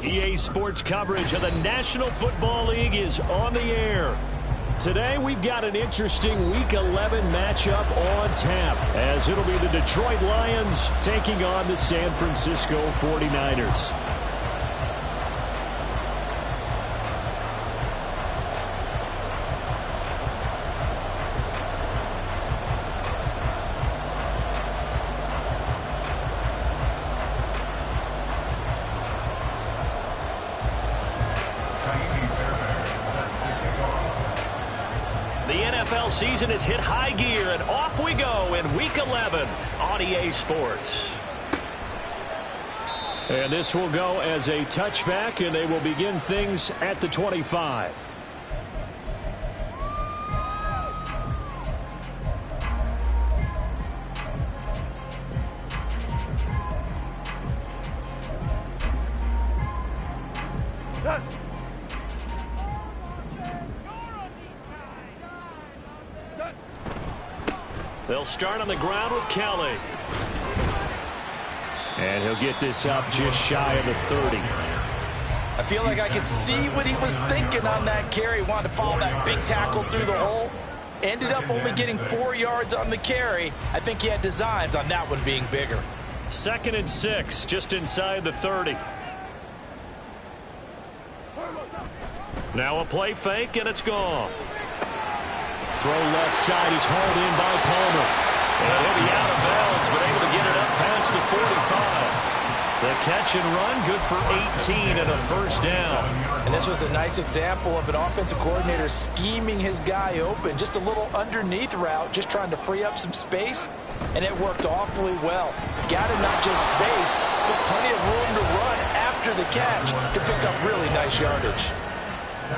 EA Sports coverage of the National Football League is on the air. Today we've got an interesting Week 11 matchup on tap, as it'll be the Detroit Lions taking on the San Francisco 49ers. Season has hit high gear, and off we go in Week 11 on EA Sports. And this will go as a touchback, and they will begin things at the 25. They'll start on the ground with Kelly. And he'll get this up just shy of the 30. I feel like I could see what he was thinking on that carry. Wanted to follow that big tackle through the hole. Ended up only getting 4 yards on the carry. I think he had designs on that one being bigger. 2nd and 6, just inside the 30. Now a play fake, and it's gone. Throw left side is hauled in by Palmer. And he'll be out of bounds, but able to get it up past the 45. The catch and run, good for 18 and a first down. And this was a nice example of an offensive coordinator scheming his guy open. Just a little underneath route, just trying to free up some space. And it worked awfully well. Got him not just space, but plenty of room to run after the catch to pick up really nice yardage.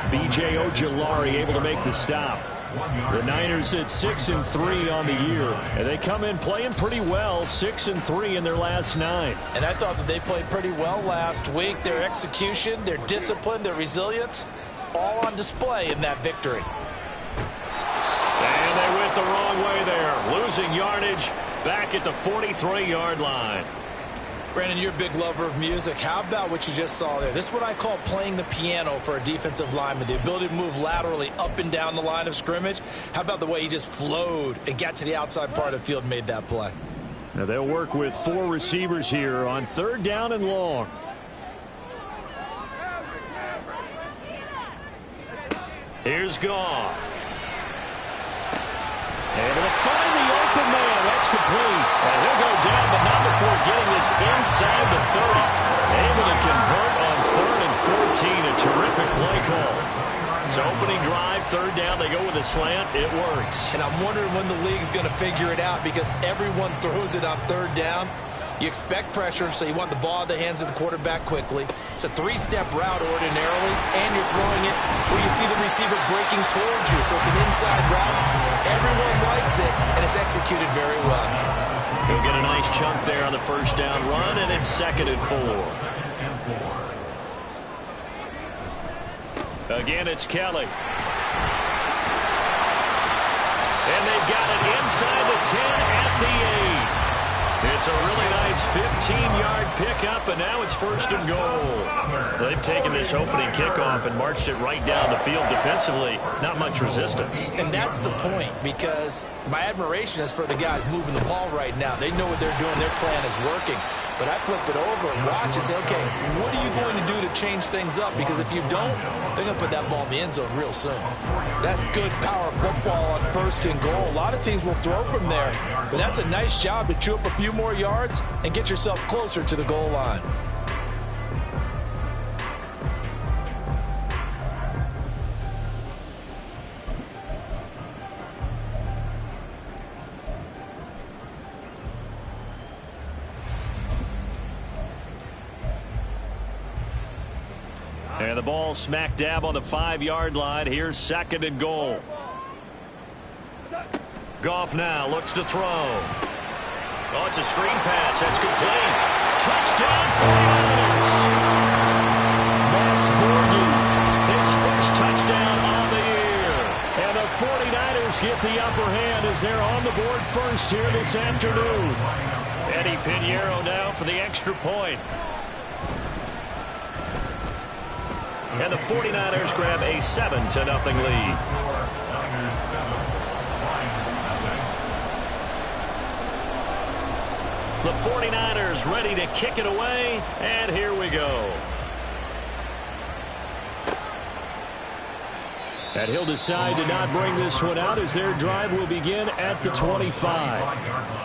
B.J. Ojulari able to make the stop. The Niners at 6-3 on the year, and they come in playing pretty well, 6-3 in their last 9. And I thought that they played pretty well last week. Their execution, their discipline, their resilience, all on display in that victory. And they went the wrong way there, losing yardage back at the 43-yard line. Brandon, you're a big lover of music. How about what you just saw there? This is what I call playing the piano for a defensive lineman. The ability to move laterally up and down the line of scrimmage. How about the way he just flowed and got to the outside part of the field and made that play? Now they'll work with 4 receivers here on 3rd down and long. Here's Goff. And it'll find the open man. That's complete. And he'll go down, but not before getting this inside the 30. Able to convert on 3rd and 14. A terrific play call. So opening drive, 3rd down. They go with a slant. It works. And I'm wondering when the league's going to figure it out, because everyone throws it on 3rd down. You expect pressure, so you want the ball in the hands of the quarterback quickly. It's a 3-step route ordinarily, and you're throwing it where you see the receiver breaking towards you. So it's an inside route. Everyone likes it, and it's executed very well. He'll get a nice chunk there on the 1st down run, and it's 2nd and 4. Again, it's Kelly. And they've got it inside the 10 at the 8. It's a really nice 15-yard pickup, and now it's 1st and goal. They've taken this opening kickoff and marched it right down the field defensively. Not much resistance. And that's the point, because my admiration is for the guys moving the ball right now. They know what they're doing. Their plan is working. But I flip it over and watch and say, okay, what are you going to do to change things up? Because if you don't, they're going to put that ball in the end zone real soon. That's good power football on 1st and goal. A lot of teams will throw from there, but that's a nice job to chew up a few more yards and get yourself closer to the goal line. And the ball smack dab on the 5-yard line. Here's 2nd and goal. Goff now looks to throw. Oh, it's a screen pass. That's complete. Touchdown 49ers. Max Borghi, his first touchdown on the year. And the 49ers get the upper hand as they're on the board first here this afternoon. Eddie Pinheiro now for the extra point. and the 49ers grab a 7-0 lead. The 49ers ready to kick it away, and here we go. And he'll decide to not bring this one out as their drive will begin at the 25.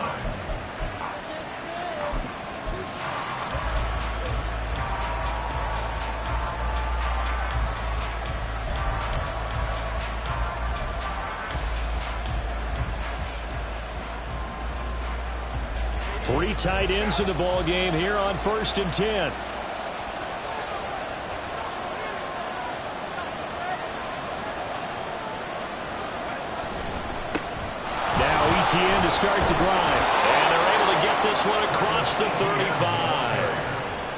Three tight ends in the ball game here on 1st and 10. Now ETN to start the drive. And they're able to get this one across the 35.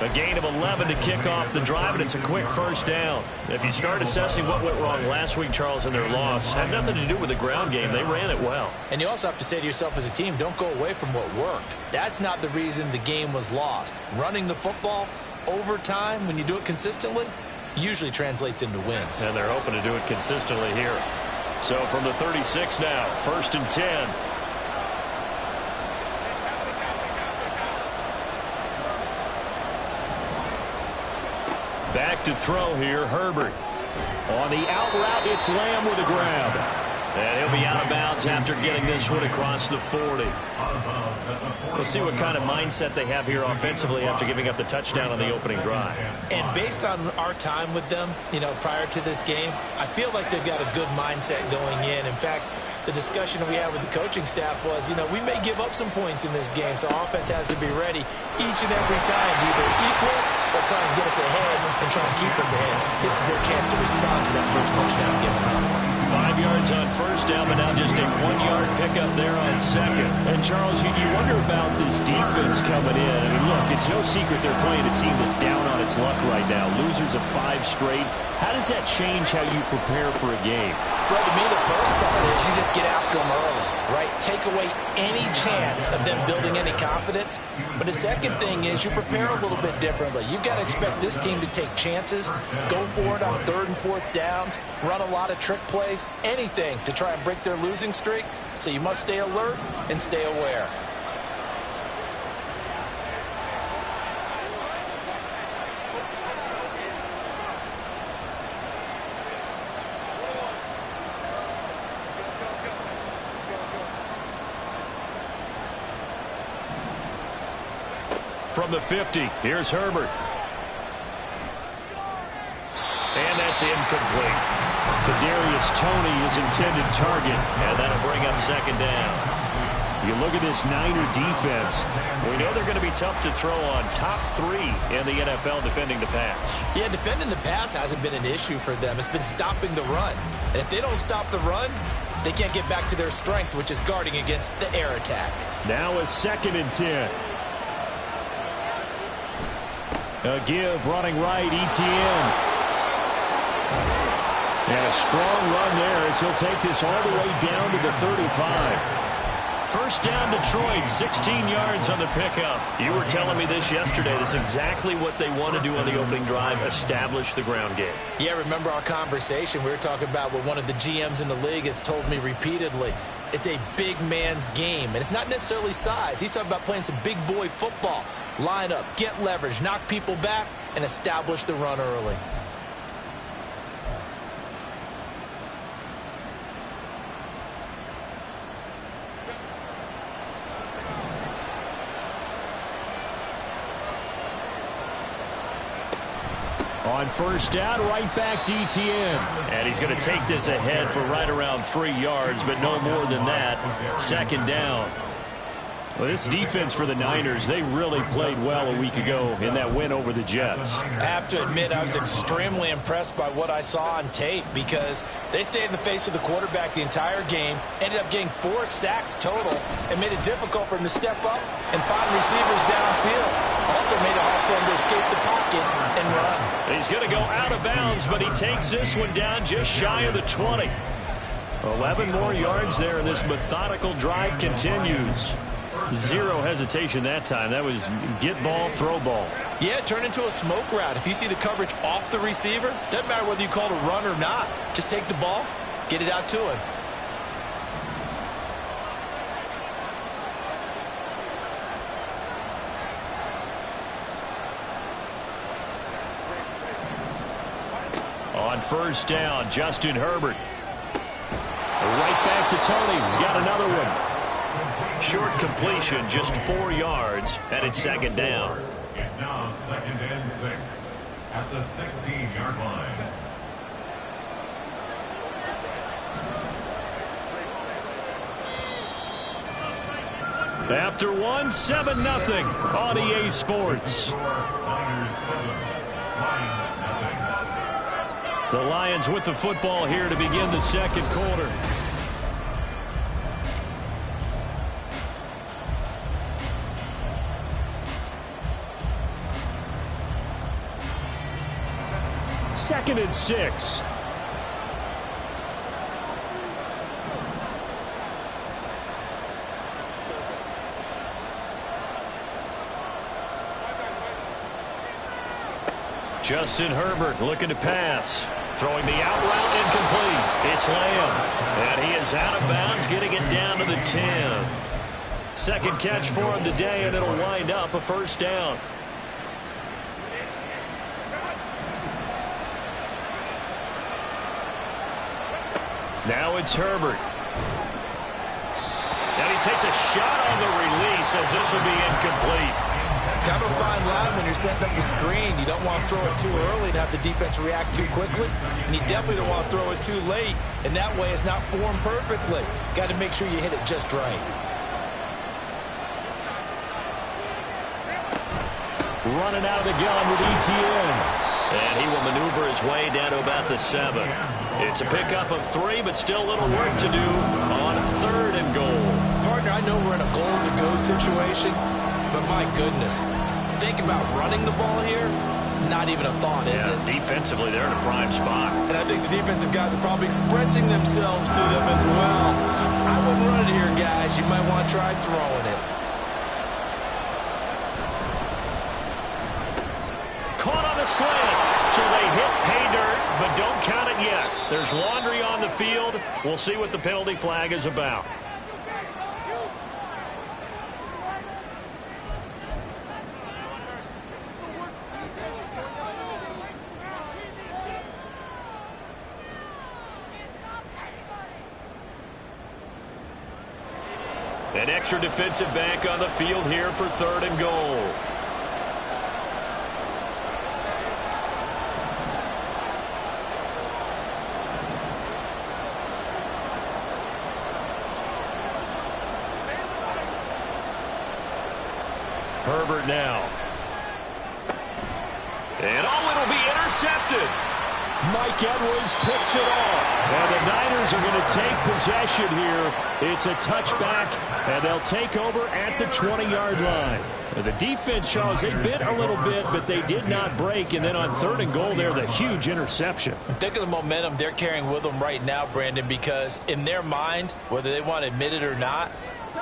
A gain of 11 to kick off the drive, and it's a quick first down. If you start assessing what went wrong last week, Charles, in their loss, had nothing to do with the ground game. They ran it well. And you also have to say to yourself as a team, don't go away from what worked. That's not the reason the game was lost. Running the football over time, when you do it consistently, usually translates into wins. And they're hoping to do it consistently here. So from the 36 now, 1st and 10. Back to throw here, Herbert. On the out route, it's Lamb with a grab. And he'll be out of bounds after getting this one across the 40. We'll see what kind of mindset they have here offensively after giving up the touchdown on the opening drive. And based on our time with them, prior to this game, I feel like they've got a good mindset going in. In fact, the discussion we had with the coaching staff was, we may give up some points in this game, so offense has to be ready each and every time to either equal or try and get us ahead and try and keep us ahead. This is their chance to respond to that first touchdown given up. 5 yards on first down, but now just a 1-yard pickup there on second. And, Charles, you wonder about this defense coming in. I mean, look, it's no secret they're playing a team that's down on its luck right now. Losers of 5 straight. How does that change how you prepare for a game? Well, to me, the first thought is you just get after them early, right? Take away any chance of them building any confidence. But the second thing is you prepare a little bit differently. You've got to expect this team to take chances, go for it on 3rd and 4th downs, run a lot of trick plays, anything to try and break their losing streak. So you must stay alert and stay aware. From the 50, here's Herbert. And that's incomplete. Kadarius Toney is intended target, and that'll bring up 2nd down. You look at this Niner defense. We know they're going to be tough to throw on. Top 3 in the NFL defending the pass. Yeah, defending the pass hasn't been an issue for them. It's been stopping the run. And if they don't stop the run, they can't get back to their strength, which is guarding against the air attack. Now a 2nd and 10. A give running right, ETN. And a strong run there as he'll take this all the way down to the 35. First down, Detroit, 16 yards on the pickup. You were telling me this yesterday. This is exactly what they want to do on the opening drive, establish the ground game. Yeah, remember our conversation? We were talking about what one of the GMs in the league has told me repeatedly. It's a big man's game, and it's not necessarily size. He's talking about playing some big boy football. Line up, get leverage, knock people back, and establish the run early. On first down, right back to ETN. And he's going to take this ahead for right around 3 yards, but no more than that. 2nd down. Well, this defense for the Niners, they really played well a week ago in that win over the Jets. I have to admit, I was extremely impressed by what I saw on tape because they stayed in the face of the quarterback the entire game, ended up getting 4 sacks total, and made it difficult for him to step up and find receivers downfield. Also made it hard for him to escape the pocket and run. He's going to go out of bounds, but he takes this one down just shy of the 20. 11 more yards there, and this methodical drive continues. Zero hesitation that time. That was get ball, throw ball. Yeah, turn into a smoke route. If you see the coverage off the receiver, doesn't matter whether you call it a run or not. Just take the ball, get it out to him. On first down, Justin Herbert. Right back to Tony. He's got another one. Short completion, just 4 yards, and it's second down. It's now 2nd and 6 at the 16-yard line. After one, 7-0 on EA Sports. The Lions with the football here to begin the second quarter. Second and 6. Justin Herbert looking to pass. Throwing the out route incomplete. It's Lamb. And he is out of bounds, getting it down to the 10. Second catch for him today, and it'll wind up a first down. Now it's Herbert. And he takes a shot on the release as this will be incomplete. Kind of a fine line when you're setting up a screen. You don't want to throw it too early to have the defense react too quickly. And you definitely don't want to throw it too late. And that way it's not formed perfectly. Got to make sure you hit it just right. Running out of the gun with Etienne. And he will maneuver his way down to about the 7. It's a pickup of 3, but still a little work to do on 3rd and goal. Partner, I know we're in a goal-to-go situation. But my goodness, think about running the ball here. Not even a thought, is it? Defensively, they're in a prime spot. And I think the defensive guys are probably expressing themselves to them as well. I wouldn't run it here, guys. You might want to try throwing it. Caught on the slant. So they hit pay dirt, but don't count it yet. There's laundry on the field. We'll see what the penalty flag is about. An extra defensive back on the field here for 3rd and goal. Herbert now. And it'll be intercepted. Mike Edwards picks it off. And the Niners are going to take possession here. It's a touchback, and they'll take over at the 20-yard line. The defense shows they bit a little bit, but they did not break. And then on 3rd and goal there, the huge interception. Think of the momentum they're carrying with them right now, Brandon, because in their mind, whether they want to admit it or not,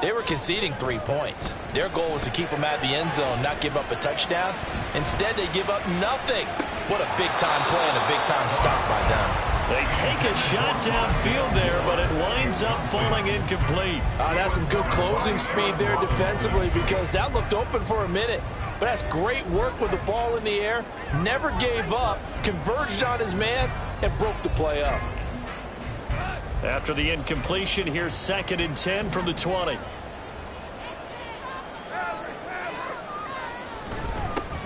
they were conceding 3 points. Their goal was to keep them out of the end zone, not give up a touchdown. Instead, they give up nothing. What a big-time play and a big-time stop by them. They take a shot downfield there, but it winds up falling incomplete. That's some good closing speed there defensively because that looked open for a minute. But that's great work with the ball in the air. Never gave up, converged on his man, and broke the play up. After the incompletion, here's 2nd and 10 from the 20.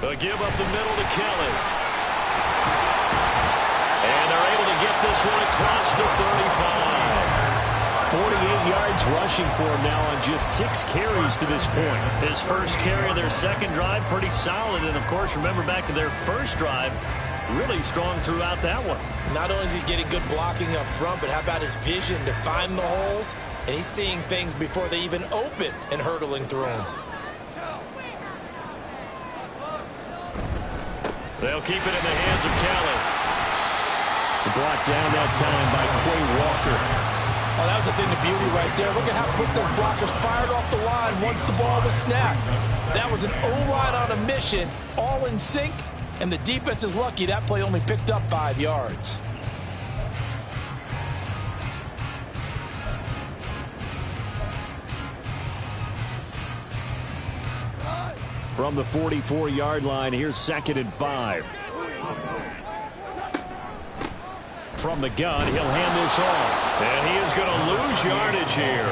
A give up the middle to Kelly. And they're able to get this one across the 35. 48 yards rushing for him now on just 6 carries to this point. His first carry of their second drive, pretty solid. And, of course, remember back to their first drive, really strong throughout that one. Not only is he getting good blocking up front, but how about his vision to find the holes? And he's seeing things before they even open and hurtling through them. They'll keep it in the hands of Kelly. Brought down that time by Quay Walker. Oh, that was the thing, the beauty right there. Look at how quick those blockers fired off the line once the ball was snapped. That was an O-line on a mission, all in sync, and the defense is lucky that play only picked up 5 yards. From the 44-yard line, here's 2nd and 5. From the gun, he'll hand this off. And he is going to lose yardage here.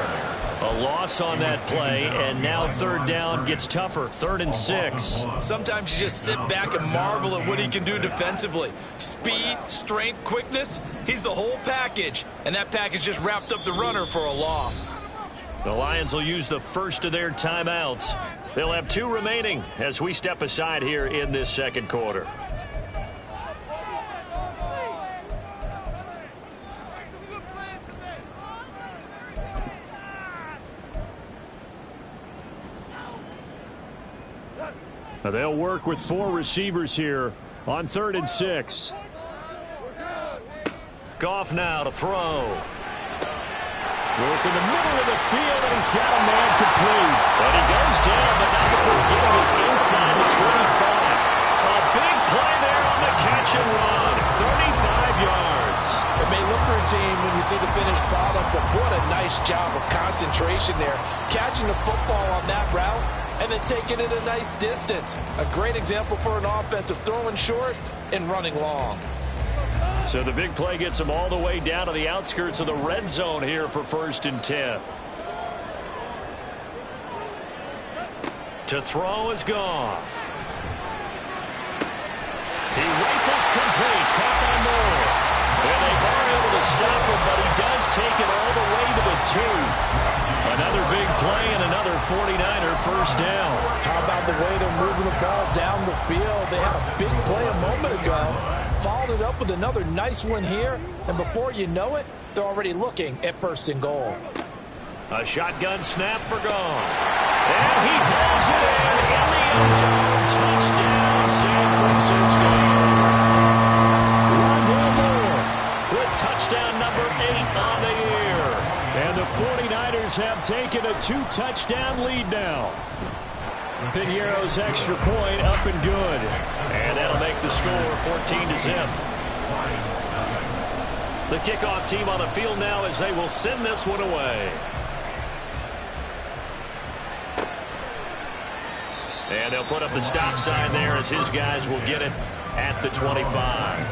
A loss on that play, and now 3rd down gets tougher. 3rd and 6. Sometimes you just sit back and marvel at what he can do defensively. Speed, strength, quickness, he's the whole package. And that package just wrapped up the runner for a loss. The Lions will use the first of their timeouts. They'll have 2 remaining as we step aside here in this 2nd quarter. Now they'll work with 4 receivers here on 3rd and 6. Goff now to throw. Work in the middle of the field, and he's got a man complete. But he goes down, but not before getting us inside the 25. A big play there on the catch and run. 35 yards. It may look routine when you see the finished product, but what a nice job of concentration there. Catching the football on that route and then taking it a nice distance. A great example for an offensive throwing short and running long. So the big play gets him all the way down to the outskirts of the red zone here for 1st and 10. To throw is Goff. He rifles complete. Caught by Moore. And they weren't able to stop him, but he does take it all the way to the 2. Another big play and another 49er 1st down. How about the way they're moving the ball down the field? They had a big play a moment ago. Followed it up with another nice one here. And before you know it, they're already looking at 1st and goal. A shotgun snap for Goff. And he pulls it in the end zone. Touchdown, San Francisco. Rondale Moore with touchdown number 8 on the year. And the 49ers have taken a 2-touchdown lead now. Pinheiro's extra point up and good. And that'll make the score 14-0. The kickoff team on the field now as they will send this one away. And they'll put up the stop sign there as his guys will get it at the 25.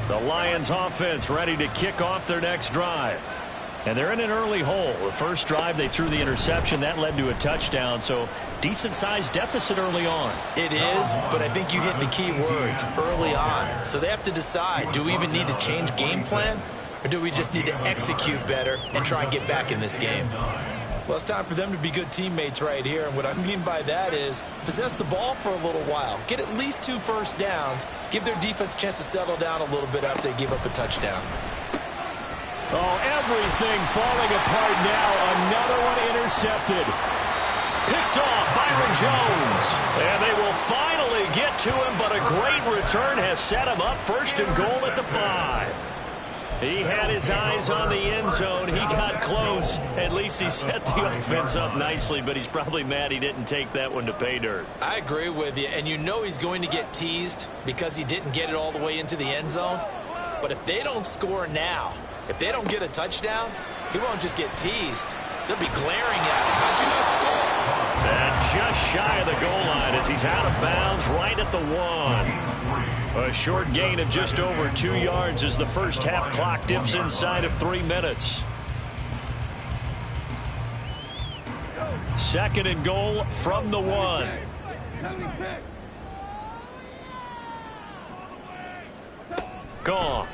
The Lions offense ready to kick off their next drive. And they're in an early hole. The first drive they threw the interception. That led to a touchdown. So decent-sized deficit early on. It is, but I think you hit the key words, early on. So they have to decide, do we even need to change game plan? Or do we just need to execute better and try and get back in this game? Well, it's time for them to be good teammates right here. And what I mean by that is possess the ball for a little while. Get at least 2 first downs. Give their defense a chance to settle down a little bit after they give up a touchdown. Oh, everything falling apart now. Another one intercepted. Picked off Byron Jones. And they will finally get to him, but a great return has set him up 1st and goal at the 5. He had his eyes on the end zone. He got close. At least he set the offense up nicely, but he's probably mad he didn't take that one to pay dirt. I agree with you, and you know he's going to get teased because he didn't get it all the way into the end zone. But if they don't score now, if they don't get a touchdown, he won't just get teased. They'll be glaring at him. How'd you not score? And just shy of the goal line as he's out of bounds right at the 1. A short gain of just over 2 yards as the first half clock dips inside of 3 minutes. 2nd and goal from the 1. Gone.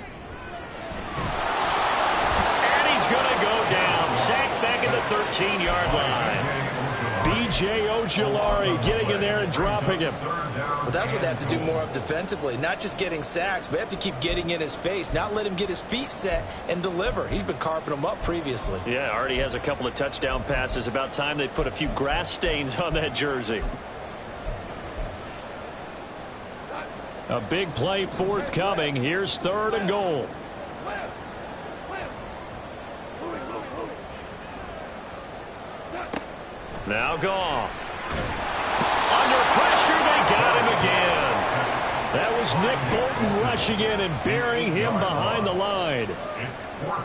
And he's going to go down. Sacked back at the 13-yard line. B.J. Ojulari getting in there and dropping him. Well, that's what they have to do more of defensively. Not just getting sacks, but they have to keep getting in his face. Not let him get his feet set and deliver. He's been carving them up previously. Yeah, already has a couple of touchdown passes. About time they put a few grass stains on that jersey. A big play forthcoming. Here's 3rd and goal. Now Goff. Under pressure, they got him again. That was Nick Bolton rushing in and burying him behind the line.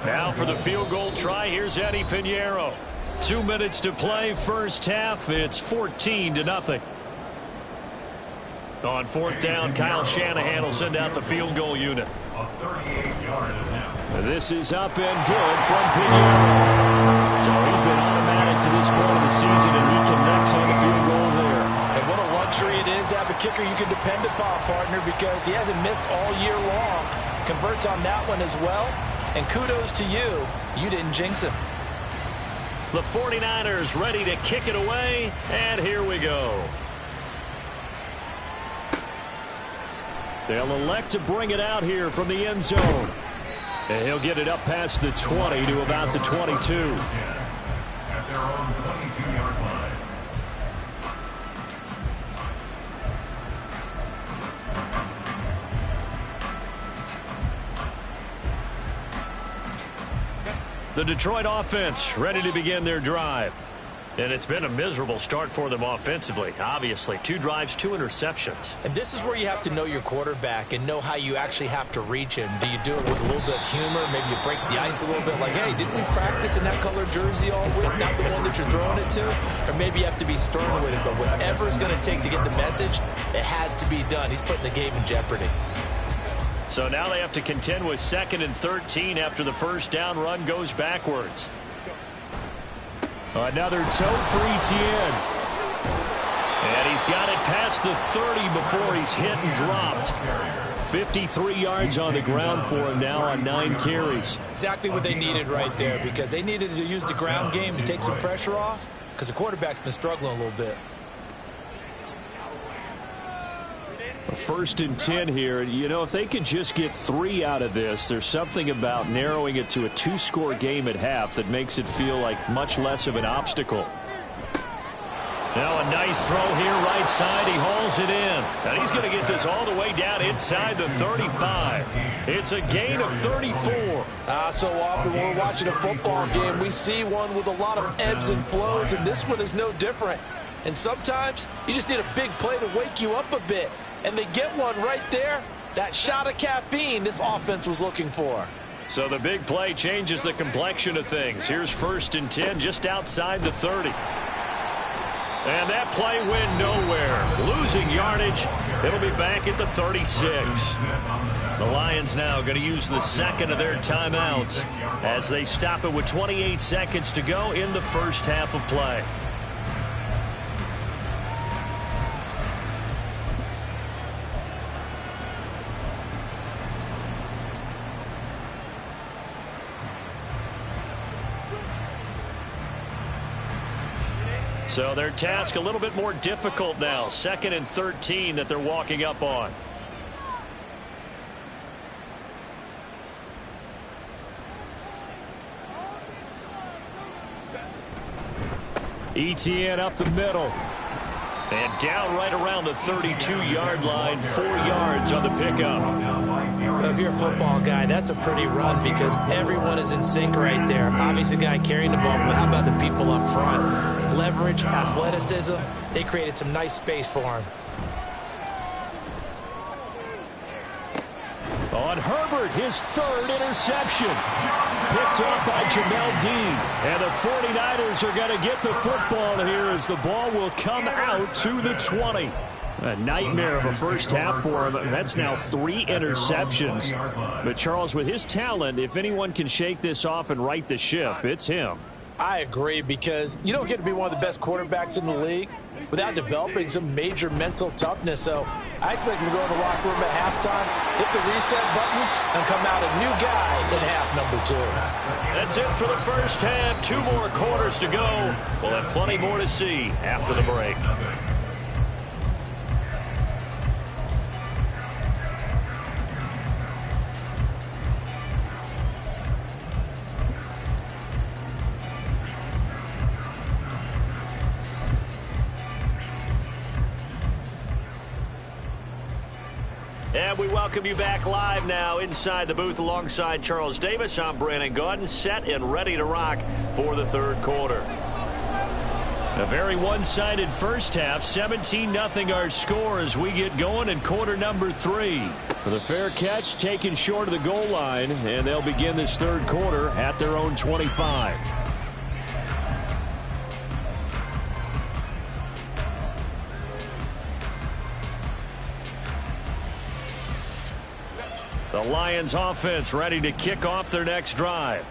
Now for the field goal try, here's Eddie Pinheiro. 2 minutes to play, first half. It's 14-0. On 4th down, Kyle Shanahan will send out the field goal unit. A 38-yard attempt. This is up and good from Pinheiro. So he's been automatic to this point of the season, and he connects on the field goal there. And what a luxury it is to have a kicker you can depend upon, partner, because he hasn't missed all year long. Converts on that one as well. And kudos to you. You didn't jinx him. The 49ers ready to kick it away, and here we go. They'll elect to bring it out here from the end zone. And he'll get it up past the 20 to about the 22. At their own 22-yard line. The Detroit offense ready to begin their drive. And it's been a miserable start for them offensively. Obviously, 2 drives, 2 interceptions. And this is where you have to know your quarterback and know how you actually have to reach him. Do you do it with a little bit of humor? Maybe you break the ice a little bit like, hey, didn't we practice in that color jersey all week? Not the one that you're throwing it to? Or maybe you have to be stern with it. But whatever it's going to take to get the message, it has to be done. He's putting the game in jeopardy. So now they have to contend with 2nd and 13 after the first down run goes backwards. Another toe for Etienne. And he's got it past the 30 before he's hit and dropped. 53 yards on the ground for him now on 9 carries. Exactly what they needed right there, because they needed to use the ground game to take some pressure off, because the quarterback's been struggling a little bit. 1st and 10 here. You know, if they could just get 3 out of this, there's something about narrowing it to a 2-score game at half that makes it feel like much less of an obstacle. Now a nice throw here right side. He hauls it in. And he's going to get this all the way down inside the 35. It's a gain of 34. So often when we're watching a football game, we see one with a lot of ebbs and flows, and this one is no different. And sometimes you just need a big play to wake you up a bit. And they get one right there. That shot of caffeine this offense was looking for. So the big play changes the complexion of things. Here's 1st and 10 just outside the 30. And that play went nowhere. Losing yardage. It'll be back at the 36. The Lions now going to use the 2nd of their timeouts as they stop it with 28 seconds to go in the first half of play. So their task a little bit more difficult now. 2nd and 13 that they're walking up on. Etienne up the middle. And down right around the 32-yard line. 4 yards on the pickup. If you're a football guy, that's a pretty run because everyone is in sync right there. Obviously, the guy carrying the ball, but how about the people up front? Leverage, athleticism, they created some nice space for him. On Herbert, his 3rd interception. Picked up by Jamel Dean. And the 49ers are going to get the football here as the ball will come out to the 20. A nightmare of a first half for him. That's now 3 interceptions. But Charles, with his talent, if anyone can shake this off and right the ship, it's him. I agree, because you don't get to be one of the best quarterbacks in the league without developing some major mental toughness. So I expect him to go in the locker room at halftime, hit the reset button, and come out a new guy in half number 2. That's it for the first half. 2 more quarters to go. We'll have plenty more to see after the break. And we welcome you back live now inside the booth alongside Charles Davis. I'm Brandon Gaudin, set and ready to rock for the third quarter. A very one-sided first half, 17-0 our score as we get going in quarter number 3. With a fair catch taken short of the goal line, and they'll begin this third quarter at their own 25. The Lions offense ready to kick off their next drive.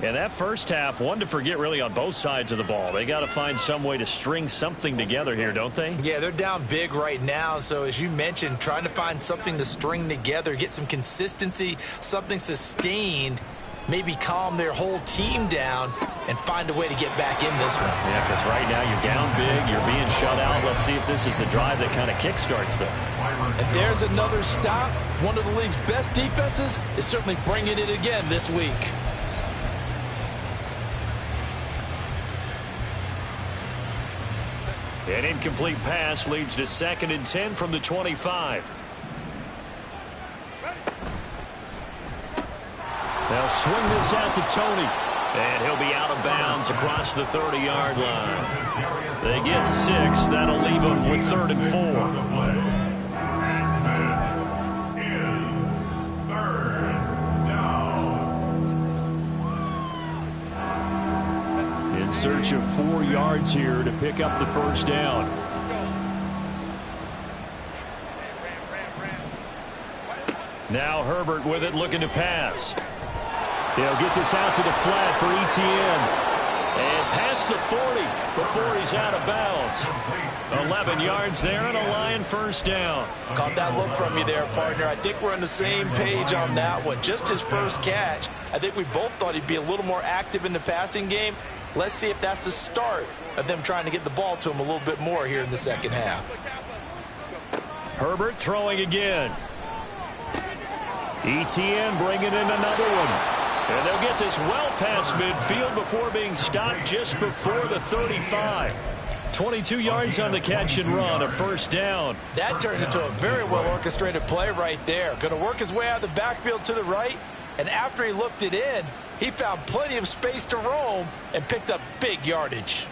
And that first half, one to forget really on both sides of the ball. They got to find some way to string something together here, don't they? Yeah, they're down big right now. So as you mentioned, trying to find something to string together, get some consistency, something sustained, maybe calm their whole team down and find a way to get back in this one. Yeah, because right now you're down big, you're being shut out. Let's see if this is the drive that kind of kickstarts them. And there's another stop. One of the league's best defenses is certainly bringing it again this week. An incomplete pass leads to 2nd and 10 from the 25. They'll swing this out to Tony. And he'll be out of bounds across the 30-yard line. They get 6. That'll leave them with 3rd and 4. In search of 4 yards here to pick up the first down. Now Herbert with it, looking to pass. They'll get this out to the flat for Etienne. And past the 40 before he's out of bounds. 11 yards there and a Lion first down. Caught that look from you there, partner. I think we're on the same page on that one. Just his first catch. I think we both thought he'd be a little more active in the passing game. Let's see if that's the start of them trying to get the ball to him a little bit more here in the second half. Herbert throwing again. Etienne bringing in another one. And they'll get this well past midfield before being stopped just before the 35. 22 yards on the catch and run, a first down. That turns into a very well-orchestrated play right there. Going to work his way out of the backfield to the right, and after he looked it in, he found plenty of space to roam and picked up big yardage.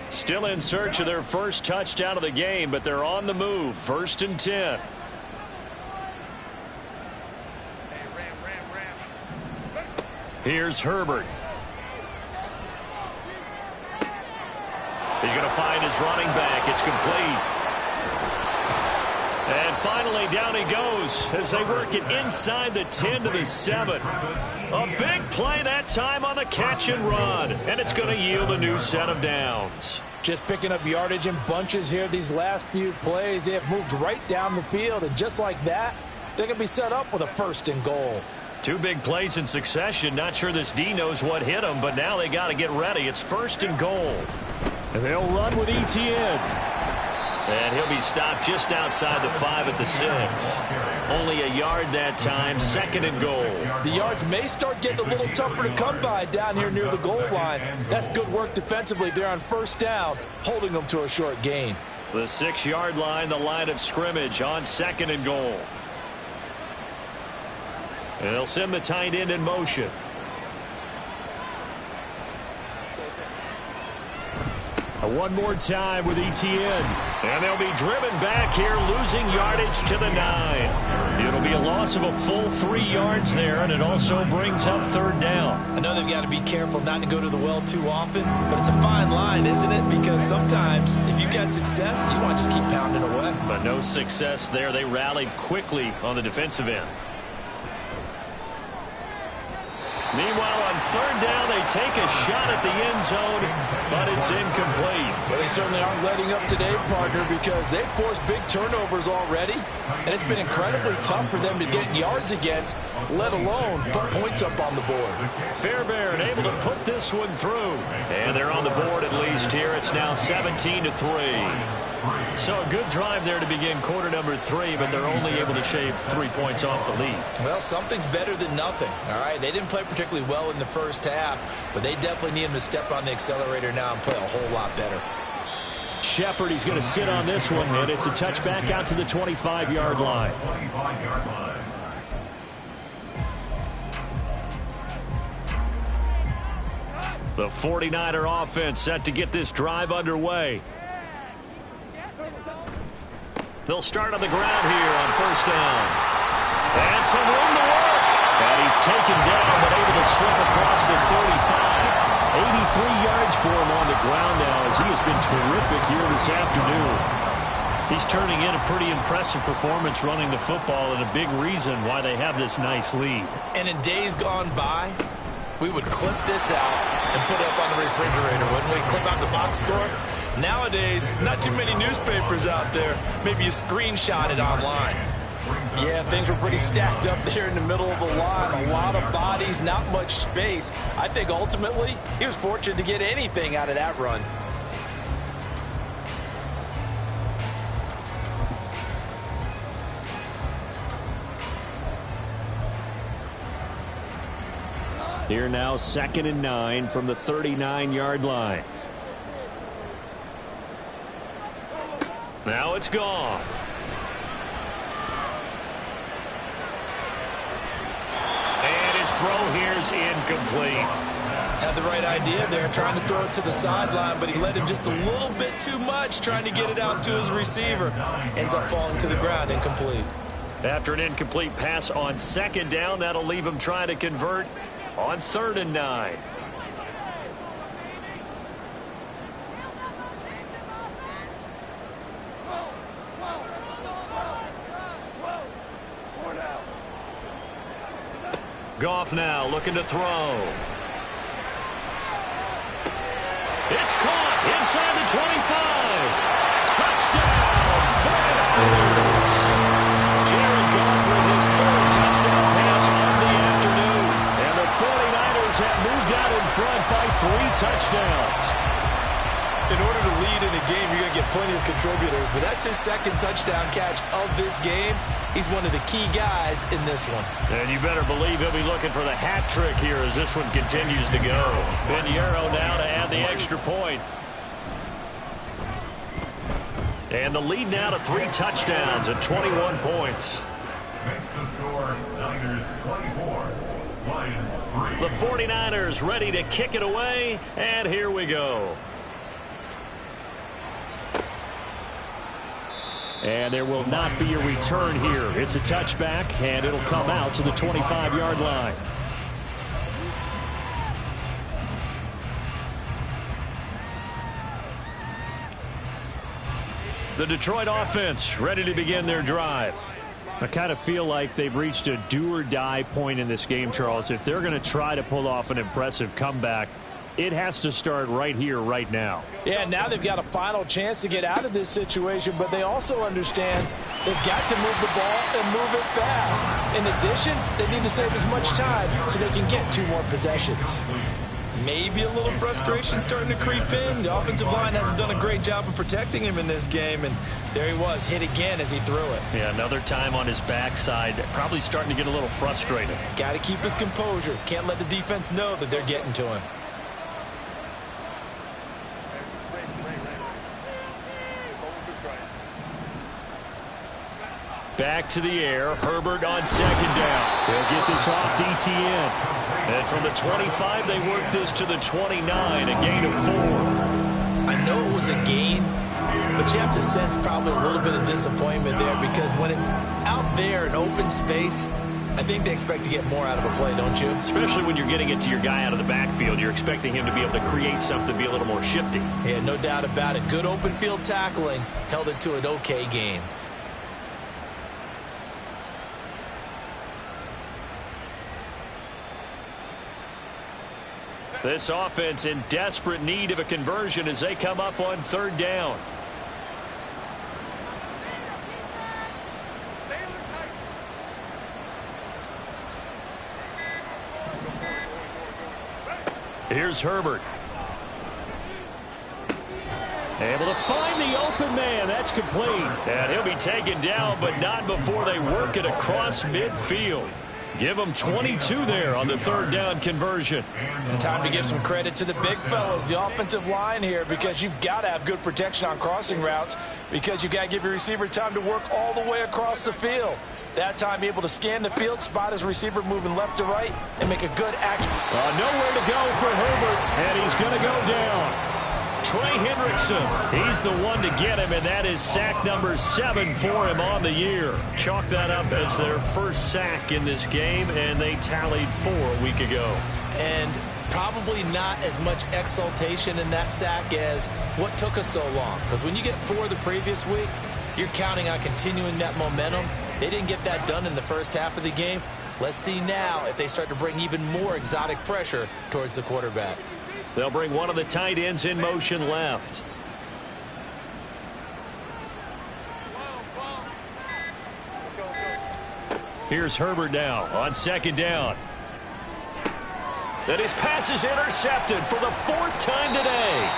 Still in search of their first touchdown of the game, but they're on the move. 1st and 10. Here's Herbert. He's going to find his running back. It's complete. And finally, down he goes as they work it inside the 10 to the 7. A big play that time on the catch and run. And it's going to yield a new set of downs. Just picking up yardage in bunches here these last few plays. They have moved right down the field, and just like that, they're going to be set up with a 1st and goal. 2 big plays in succession. Not sure this D knows what hit him, but now they got to get ready. It's 1st and goal. And they'll run with Etienne. And he'll be stopped just outside the 5 at the 6. Only a yard that time, 2nd and goal. The yards may start getting a little tougher to come by down here near the goal line. That's good work defensively there on 1st down, holding them to a short gain. The 6-yard line, the line of scrimmage on 2nd and goal. And they'll send the tight end in motion. One more time with Etienne. And they'll be driven back here, losing yardage to the 9. It'll be a loss of a full 3 yards there, and it also brings up 3rd down. I know they've got to be careful not to go to the well too often, but it's a fine line, isn't it? Because sometimes if you've got success, you want to just keep pounding away. But no success there. They rallied quickly on the defensive end. Meanwhile, on 3rd down, they take a shot at the end zone, but it's incomplete. Well, they certainly aren't letting up today, partner, because they've forced big turnovers already, and it's been incredibly tough for them to get yards against, let alone put points up on the board. Fairbairn able to put this one through. And they're on the board at least here. It's now 17-3. So a good drive there to begin quarter number 3, but they're only able to shave 3 points off the lead. Well, something's better than nothing, all right? They didn't play particularly well in the first half, but they definitely need them to step on the accelerator now and play a whole lot better. Shepard, he's going to sit on this one, and it's a touchback out to the 25-yard line. 25-yard line. The 49er offense set to get this drive underway. They'll start on the ground here on first down. And some room to work. And he's taken down but able to slip across the 35. 83 yards for him on the ground now as he has been terrific here this afternoon. He's turning in a pretty impressive performance running the football and a big reason why they have this nice lead. And in days gone by, we would clip this out and put it up on the refrigerator, wouldn't we? Clip out the box score. Nowadays, not too many newspapers out there. Maybe you screenshot it online. Yeah, things were pretty stacked up there in the middle of the line. A lot of bodies, not much space. I think ultimately he was fortunate to get anything out of that run. Here now, 2nd and 9 from the 39-yard line. Now it's gone. And his throw here is incomplete. Had the right idea there, trying to throw it to the sideline, but he let him just a little bit too much, trying to get it out to his receiver. Ends up falling to the ground, incomplete. After an incomplete pass on 2nd down, that'll leave him trying to convert on 3rd and 9. Goff now looking to throw. It's caught inside the 25. Touchdown, 49ers. Jared Goff with his 3rd touchdown pass of the afternoon. And the 49ers have moved out in front by 3 touchdowns. In order to lead in a game, you're going to get plenty of contributors, but that's his 2nd touchdown catch of this game. He's one of the key guys in this one. And you better believe he'll be looking for the hat trick here as this one continues to go. Pinheiro now to add the extra point. And the lead now to 3 touchdowns at 21 points. Makes the score Niners 24, Lions 3. The 49ers ready to kick it away, and here we go. And there will not be a return here. It's a touchback, and it'll come out to the 25-yard line. The Detroit offense ready to begin their drive. I kind of feel like they've reached a do-or-die point in this game, Charles. If they're going to try to pull off an impressive comeback, it has to start right here, right now. Yeah, now they've got a final chance to get out of this situation, but they also understand they've got to move the ball and move it fast. In addition, they need to save as much time so they can get 2 more possessions. Maybe a little frustration starting to creep in. The offensive line hasn't done a great job of protecting him in this game, and there he was, hit again as he threw it. Yeah, another time on his backside, probably starting to get a little frustrated. Got to keep his composure. Can't let the defense know that they're getting to him. Back to the air. Herbert on 2nd down. They'll get this off to Etienne. And from the 25, they work this to the 29, a gain of 4. I know it was a gain, but you have to sense probably a little bit of disappointment there because when it's out there in open space, I think they expect to get more out of a play, don't you? Especially when you're getting it to your guy out of the backfield. You're expecting him to be able to create something, be a little more shifty. Yeah, no doubt about it. Good open field tackling held it to an okay game. This offense in desperate need of a conversion as they come up on 3rd down. Here's Herbert. Able to find the open man. That's complete. And he'll be taken down, but not before they work it across midfield. Give them 22 there on the third down conversion. And time to give some credit to the big fellas, the offensive line here, because you've got to have good protection on crossing routes, because you've got to give your receiver time to work all the way across the field. That time, be able to scan the field, spot his receiver moving left to right, and make a good accurate. Nowhere to go for Herbert, and he's going to go down. Trey Hendrickson, he's the one to get him, and that is sack number 7 for him on the year. Chalk that up as their first sack in this game, and they tallied 4 a week ago. And probably not as much exultation in that sack as what took us so long. Because when you get 4 the previous week, you're counting on continuing that momentum. They didn't get that done in the first half of the game. Let's see now if they start to bring even more exotic pressure towards the quarterback. They'll bring one of the tight ends in motion left. Here's Herbert now on second down. And his pass is intercepted for the 4th time today.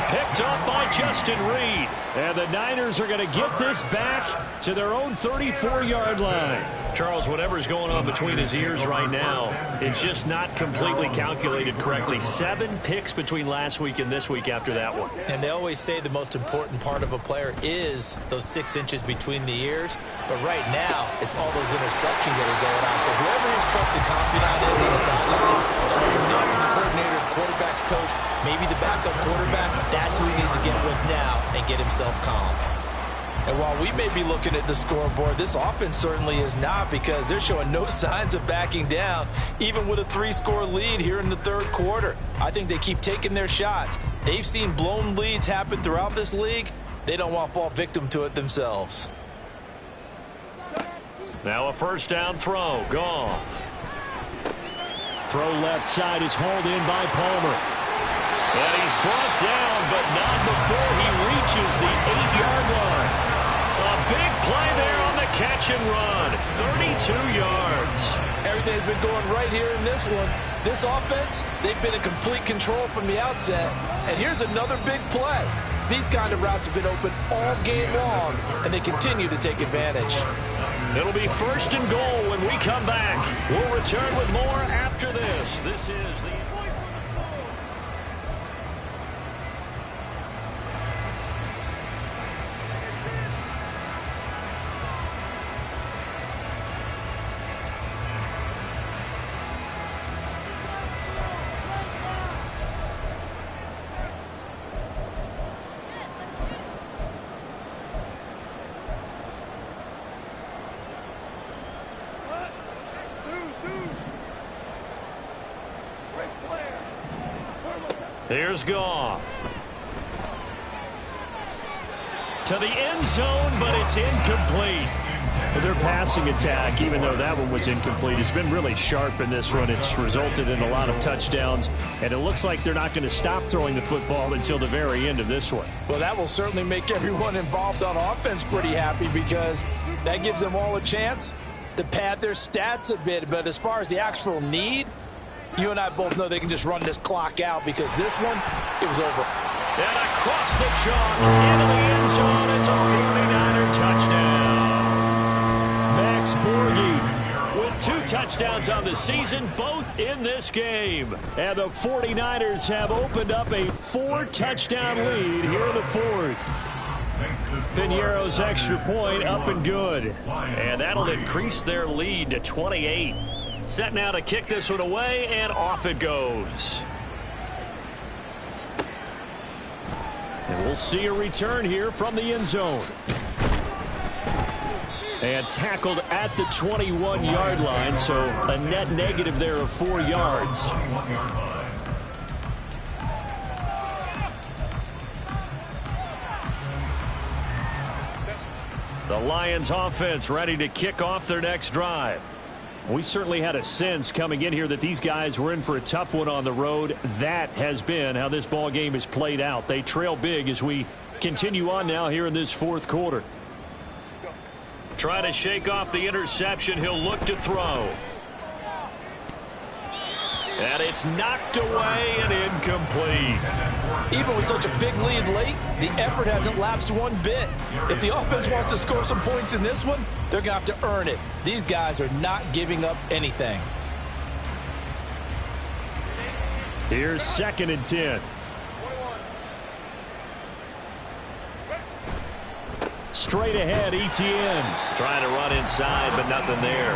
Picked up by Justin Reed. And the Niners are going to get this back to their own 34-yard line. Charles, whatever's going on between his ears right now, it's just not completely calculated correctly. 7 picks between last week and this week after that one. And they always say the most important part of a player is those 6 inches between the ears. But right now, it's all those interceptions that are going on. So whoever his trusted confidant is on the sidelines, whether it's the offensive coordinator, the quarterback's coach, maybe the backup quarterback, that's who he needs to get with now and get himself calm. And while we may be looking at the scoreboard, this offense certainly is not, because they're showing no signs of backing down, even with a 3-score lead here in the third quarter. I think they keep taking their shots. They've seen blown leads happen throughout this league. They don't want to fall victim to it themselves. Now a first down throw. Goff. Throw left side is hauled in by Palmer. And he's brought down, but not before he reaches the 8-yard line. A big play there on the catch and run. 32 yards. Everything's been going right here in this one. This offense, they've been in complete control from the outset. And here's another big play. These kind of routes have been open all game long, and they continue to take advantage. It'll be first and goal when we come back. We'll return with more after this. This is the... Here's Goff. To the end zone, but it's incomplete. Their passing attack, even though that one was incomplete, has been really sharp in this one. It's resulted in a lot of touchdowns, and it looks like they're not going to stop throwing the football until the very end of this one. Well, that will certainly make everyone involved on offense pretty happy, because that gives them all a chance to pad their stats a bit. But as far as the actual need, you and I both know they can just run this clock out, because this one, it was over. And across the chalk, into the end zone, it's a 49er touchdown. Max Borghi with 2 touchdowns on the season, both in this game. And the 49ers have opened up a 4-touchdown lead here in the 4th. Piñeiro's extra point up and good. And that'll increase their lead to 28. Set now to kick this one away, and off it goes. And we'll see a return here from the end zone. And tackled at the 21-yard line, so a net negative there of 4 yards. The Lions offense ready to kick off their next drive. We certainly had a sense coming in here that these guys were in for a tough one on the road. That has been how this ball game is played out. They trail big as we continue on now here in this 4th quarter. Trying to shake off the interception. He'll look to throw. And it's knocked away and incomplete. Even with such a big lead late, the effort hasn't lapsed one bit. If the offense wants to score some points in this one, they're going to have to earn it. These guys are not giving up anything. Here's 2nd and 10. Straight ahead, Etienne. Trying to run inside, but nothing there.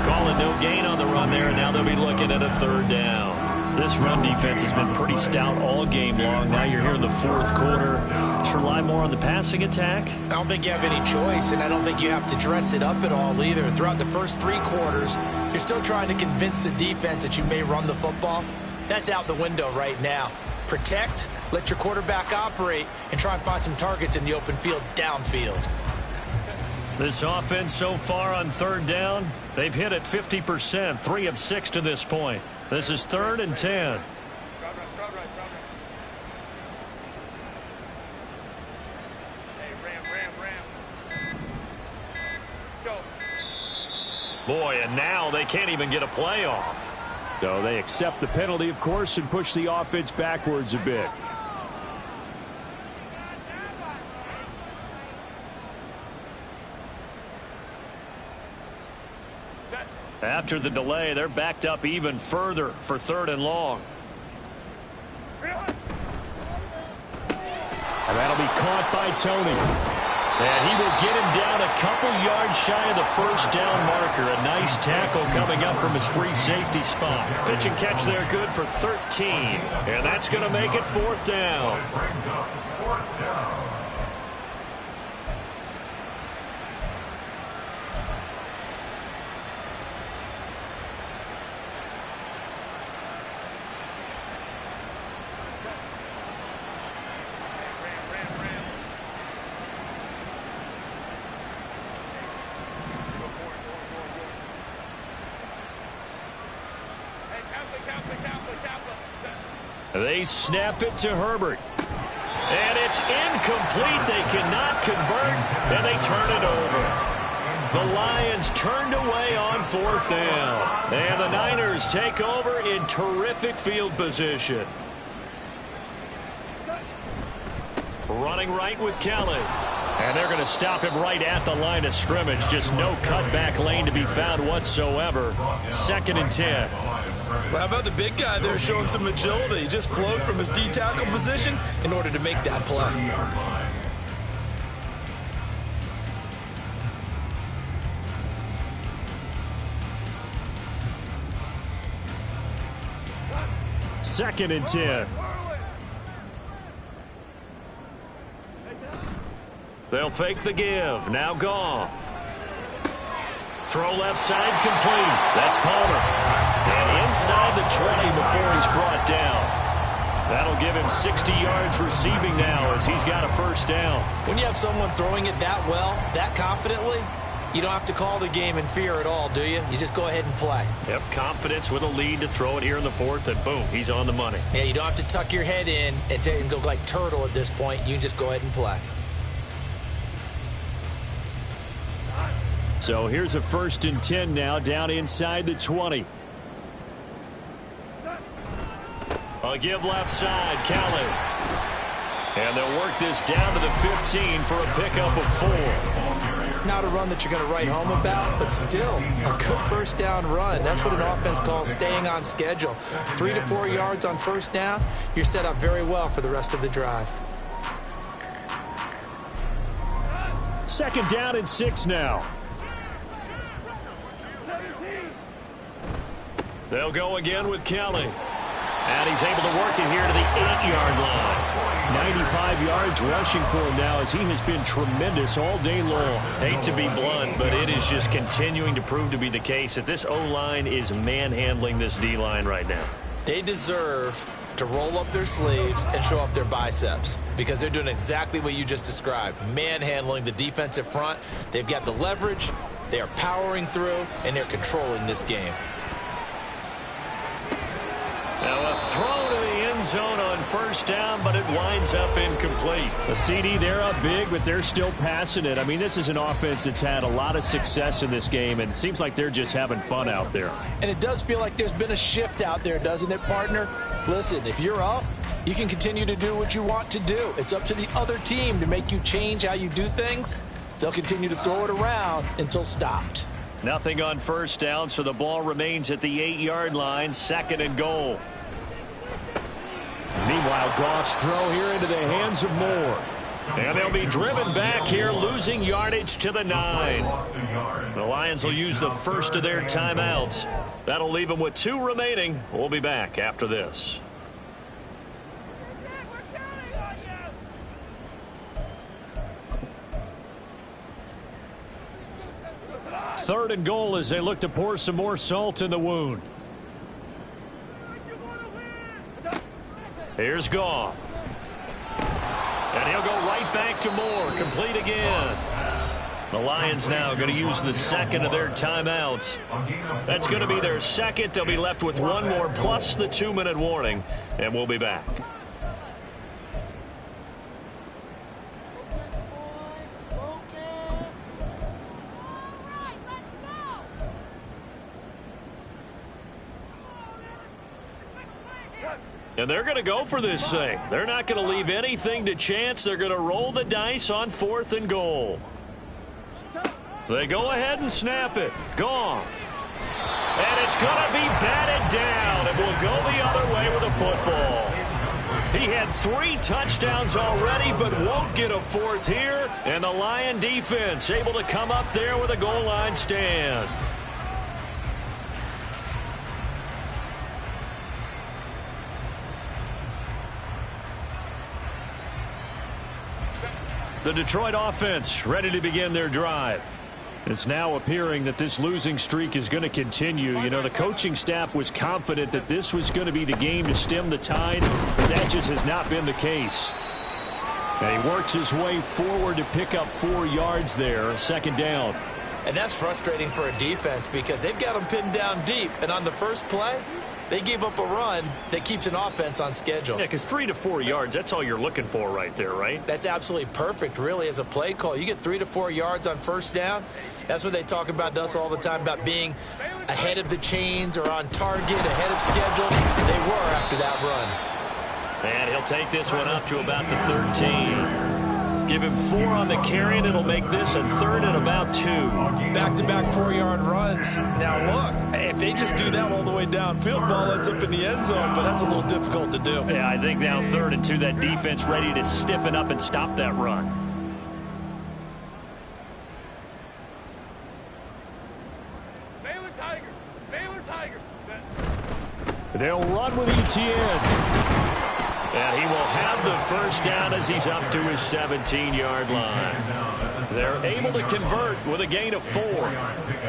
Calling no gain on the run there, and now they'll be looking at a 3rd down. This run defense has been pretty stout all game long. Now you're here in the 4th quarter. Just rely more on the passing attack? I don't think you have any choice, and I don't think you have to dress it up at all either. Throughout the first 3 quarters, you're still trying to convince the defense that you may run the football. That's out the window right now. Protect, let your quarterback operate, and try and find some targets in the open field downfield. This offense so far on 3rd down, they've hit it 50%, 3 of 6 to this point. This is 3rd and 10. Boy, and now they can't even get a play off. So they accept the penalty, of course, and push the offense backwards a bit. After the delay, they're backed up even further for 3rd and long. And that'll be caught by Tony. And he will get him down a couple yards shy of the 1st down marker. A nice tackle coming up from his free safety spot. Pitch and catch there good for 13. And that's going to make it 4th down. Brings up 4th down. They snap it to Herbert. And it's incomplete. They cannot convert, and they turn it over. The Lions turned away on 4th down. And the Niners take over in terrific field position. Running right with Kelly. And they're going to stop him right at the line of scrimmage. Just no cutback lane to be found whatsoever. 2nd and 10. Well, how about the big guy there showing some agility? He just flowed from his D-tackle position in order to make that play. Second and 10. They'll fake the give. Now Goff. Throw left side complete. That's Palmer. And inside the 20 before he's brought down. That'll give him 60 yards receiving now as he's got a 1st down. When you have someone throwing it that well, that confidently, you don't have to call the game in fear at all, do you? You just go ahead and play. Yep, confidence with a lead to throw it here in the 4th, and boom, he's on the money. Yeah, you don't have to tuck your head in and go like turtle at this point. You can just go ahead and play. So here's a 1st and 10 now down inside the 20. A give left side, Kelly. And they'll work this down to the 15 for a pickup of 4. Not a run that you're going to write home about, but still a good 1st down run. That's what an offense calls staying on schedule. 3 to 4 yards on 1st down, you're set up very well for the rest of the drive. 2nd down and 6 now. They'll go again with Kelly. And he's able to work it here to the 8-yard line. 95 yards rushing for him now as he has been tremendous all day long. Hate to be blunt, but it is just continuing to prove to be the case that this O-line is manhandling this D-line right now. They deserve to roll up their sleeves and show up their biceps because they're doing exactly what you just described, manhandling the defensive front. They've got the leverage, they are powering through, and they're controlling this game. Now a throw to the end end zone on first down, but it winds up incomplete. A CD, they're up big, but they're still passing it. I mean, this is an offense that's had a lot of success in this game, and it seems like they're just having fun out there. And it does feel like there's been a shift out there, doesn't it, partner? Listen, if you're up, you can continue to do what you want to do. It's up to the other team to make you change how you do things. They'll continue to throw it around until stopped. Nothing on first down, so the ball remains at the 8-yard line, 2nd and goal. Meanwhile, Goff's throw here into the hands of Moore. And they'll be driven back here, losing yardage to the 9. The Lions will use the first of their timeouts. That'll leave them with 2 remaining. We'll be back after this. Third and goal as they look to pour some more salt in the wound. Here's Goff. And he'll go right back to Moore. Complete again. The Lions now going to use the 2nd of their timeouts. That's going to be their 2nd. They'll be left with 1 more plus the 2-minute warning. And we'll be back. And they're going to go for this thing. They're not going to leave anything to chance. They're going to roll the dice on 4th and goal. They go ahead and snap it. Goff. And it's going to be batted down. It will go the other way with a football. He had 3 touchdowns already, but won't get a 4th here. And the Lion defense able to come up there with a goal line stand. The Detroit offense ready to begin their drive. It's now appearing that this losing streak is going to continue. You know, the coaching staff was confident that this was going to be the game to stem the tide, but that just has not been the case. And he works his way forward to pick up 4 yards there, 2nd down. And that's frustrating for a defense because they've got them pinned down deep. And on the first play, they gave up a run that keeps an offense on schedule. Yeah, because 3 to 4 yards, that's all you're looking for right there, right? That's absolutely perfect, really, as a play call. You get 3 to 4 yards on first down. That's what they talk about, Dust, all the time, about being ahead of the chains or on target, ahead of schedule. They were after that run. And he'll take this one up to about the 13. Give him 4 on the carry, and it'll make this a 3rd and about 2. Back-to-back 4-yard runs. Now, look, if they just do that all the way downfield, ball ends up in the end zone, but that's a little difficult to do. Yeah, I think now 3rd and 2, that defense ready to stiffen up and stop that run. Baylor Tigers. They'll run with Etienne. And he will have the first down as he's up to his 17-yard line. They're able to convert with a gain of 4.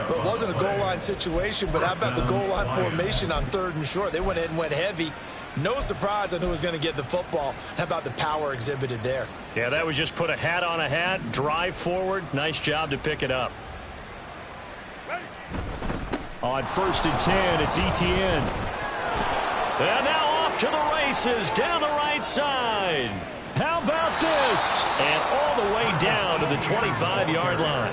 But it wasn't a goal line situation, but how about the goal line formation on 3rd and short? They went ahead and went heavy. No surprise on who was going to get the football. How about the power exhibited there? Yeah, that was just put a hat on a hat, drive forward. Nice job to pick it up. On 1st and 10, it's Etienne. And now off to the races down the right side. How about this? And all the way down to the 25-yard line.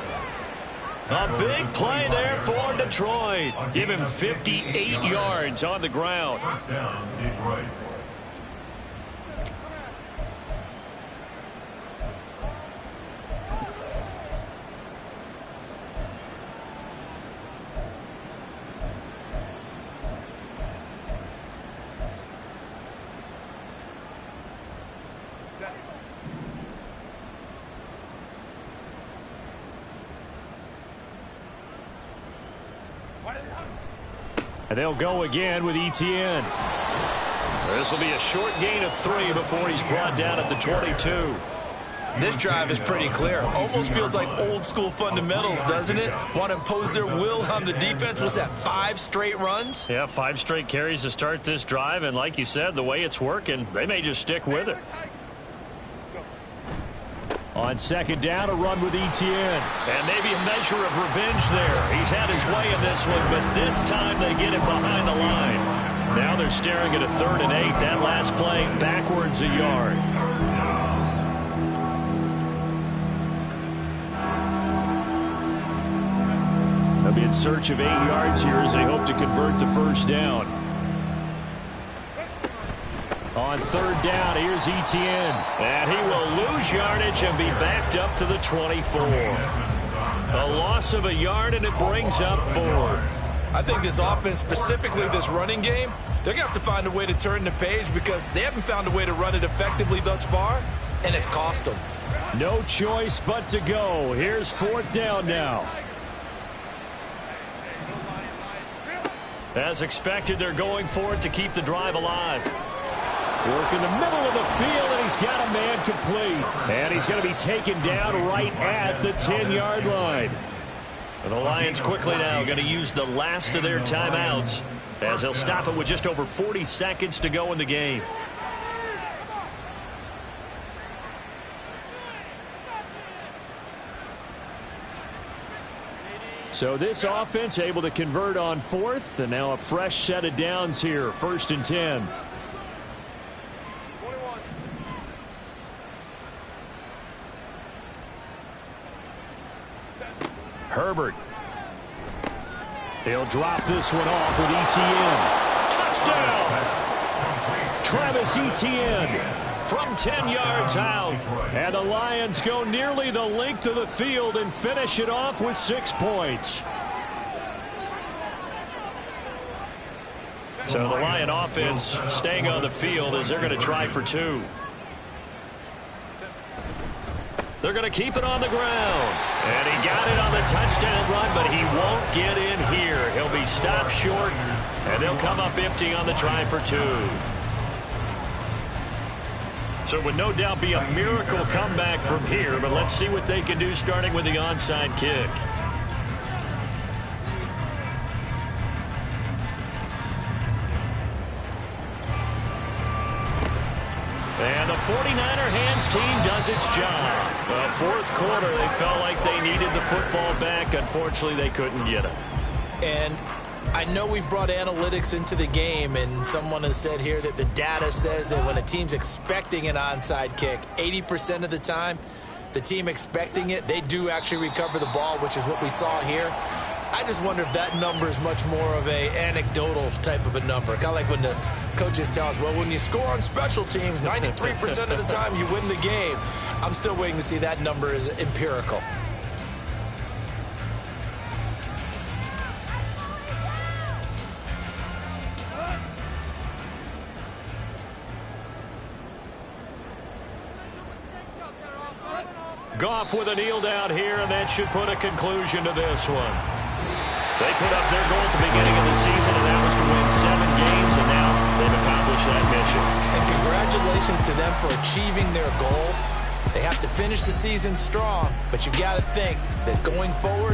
A big play there for Detroit. Give him 58 yards on the ground. First down, Detroit. And they'll go again with Etienne. This will be a short gain of 3 before he's brought down at the 22. This drive is pretty clear. Almost feels like old school fundamentals, doesn't it? Want to impose their will on the defense. What's that, 5 straight runs? Yeah, 5 straight carries to start this drive. And like you said, the way it's working, they may just stick with it. On 2nd down, a run with Etienne. And maybe a measure of revenge there. He's had his way in this one, but this time they get him behind the line. Now they're staring at a 3rd and 8. That last play backwards a yard. They'll be in search of 8 yards here as they hope to convert the first down. On 3rd down, here's Etienne. And he will lose yardage and be backed up to the 24. A loss of a yard, and it brings up 4th. I think this offense, specifically this running game, they're going to have to find a way to turn the page because they haven't found a way to run it effectively thus far, and it's cost them. No choice but to go. Here's 4th down now. As expected, they're going for it to keep the drive alive. Work in the middle of the field, and he's got a man complete. And he's going to be taken down right at the 10-yard line. And the Lions quickly now going to use the last of their timeouts as they'll stop it with just over 40 seconds to go in the game. So this offense able to convert on 4th, and now a fresh set of downs here. 1st and 10. Herbert. He'll drop this one off with Etienne. Touchdown! Travis Etienne from 10 yards out. And the Lions go nearly the length of the field and finish it off with 6 points. So the Lion offense staying on the field as they're going to try for 2. They're going to keep it on the ground. And he got it on the touchdown run, but he won't get in here. He'll be stopped short, and they'll come up empty on the try for 2. So it would no doubt be a miracle comeback from here, but let's see what they can do starting with the onside kick. And the 49er hands team does its job. The 4th quarter, they felt like they needed the football back. Unfortunately, they couldn't get it. And I know we've brought analytics into the game, and someone has said here that the data says that when a team's expecting an onside kick, 80% of the time, the team expecting it, they do actually recover the ball, which is what we saw here. I just wonder if that number is much more of a anecdotal type of a number. Kind of like when the coaches tell us, well, when you score on special teams, 93% of the time you win the game. I'm still waiting to see that number is empirical. Goff with a kneel down here, and that should put a conclusion to this one. They put up their goal at the beginning of the season, and that was to win 7 games, and now they've accomplished that mission. And congratulations to them for achieving their goal. They have to finish the season strong, but you got to think that going forward,